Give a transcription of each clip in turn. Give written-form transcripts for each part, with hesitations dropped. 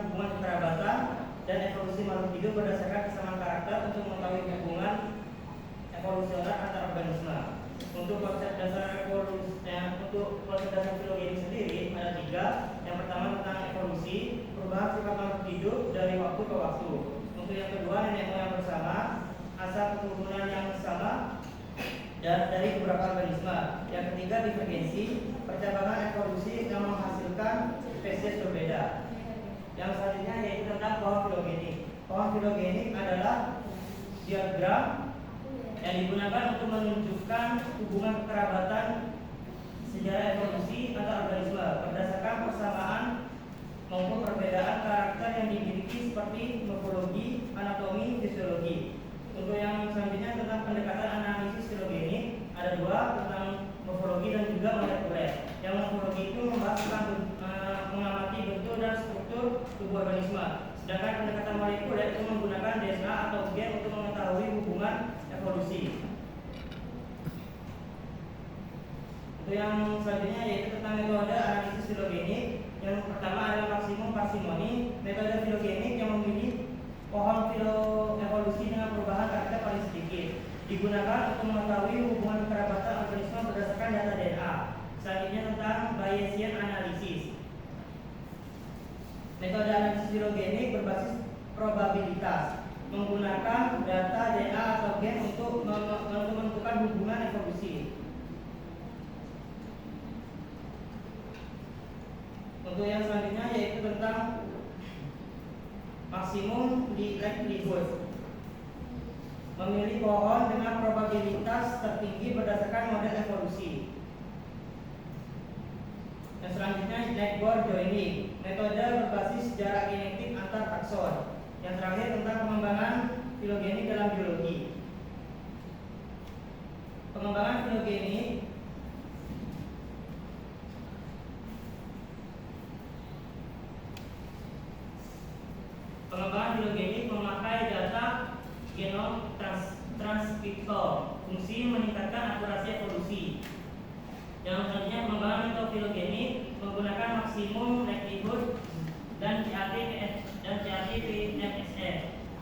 hubungan kekerabatan dan evolusi makhluk hidup berdasarkan kesamaan karakter untuk mengetahui hubungan evolusioner antar organisme. Untuk konsep dasar filogenik sendiri ada 3. Yang pertama tentang evolusi, perubahan sifat makhluk hidup dari waktu ke waktu. Untuk yang kedua, nenek moyang bersama, asal keturunan yang sama dan dari beberapa organisme. Yang ketiga, divergensi, percabangan evolusi yang menghasilkan spesies berbeda. Yang selanjutnya yaitu tentang pohon filogenik. Pohon filogenik adalah diagram yang digunakan untuk menunjukkan hubungan kekerabatan sejarah evolusi antar organisme berdasarkan persamaan maupun perbedaan karakter yang dimiliki seperti morfologi, anatomi, fisiologi. Untuk yang selanjutnya tentang pendekatan analisis filogenik ada 2, tentang morfologi dan juga molekuler. Yang morfologi itu membahas tentang mengamati bentuk dan struktur tubuh organisme, sedangkan pendekatan molekuler itu menggunakan DNA atau gen untuk mengetahui hubungan evolusi. Untuk yang selanjutnya yaitu tentang metode analisis filogenik. Yang pertama adalah maksimum parsimoni, metode filogenik yang memilih pohon filoevolusi dengan perubahan karakter paling sedikit, digunakan untuk mengetahui hubungan kekerabatan organisme berdasarkan data DNA. Selanjutnya tentang Bayesian analysis. Metode analisis filogenik berbasis probabilitas, menggunakan data DNA atau gen untuk menentukan hubungan evolusi. Untuk yang selanjutnya yaitu tentang maksimum likelihood, memilih pohon dengan probabilitas tertinggi berdasarkan model evolusi. Yang selanjutnya network joining, metode berbasis jarak genetik antar takson. Yang terakhir tentang pengembangan filogenik dalam biologi. Pengembangan filogenik memakai data genom transkriptom, fungsi meningkatkan akurasi evolusi. Yang selanjutnya pengembangan metode filogenik menggunakan maksimum likelihood dan CAT PMSF.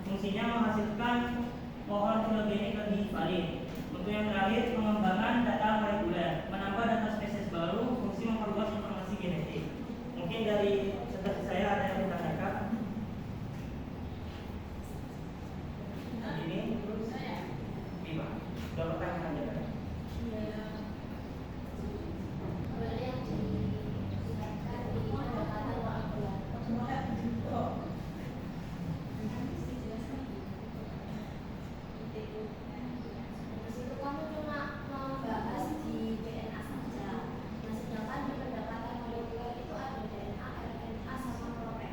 Fungsinya menghasilkan pohon filogenik lebih valid. Untuk yang terakhir pengembangan data molekuler, menambah data spesies baru, fungsi memperluas informasi genetik. Mungkin dari seperti saya ada yang bertanya. Ini terus saya lima. Sudah pertanyaan aja kan? Iya. Boleh yang disampaikan di kata-kata waktu. Itu kamu cuma membahas di DNA saja. Nah, sedangkan di pendekatan molekuler itu ada DNA, RNA, sama protein.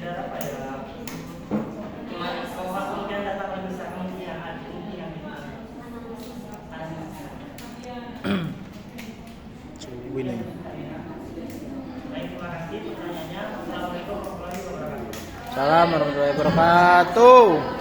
sekedar apa ya? Cuma kalau kemungkinan datang lebih besar kemungkinan Winning. Baik, terima kasih pertanyaannya. Assalamualaikum warahmatullahi wabarakatuh. Salam warahmatullahi wabarakatuh.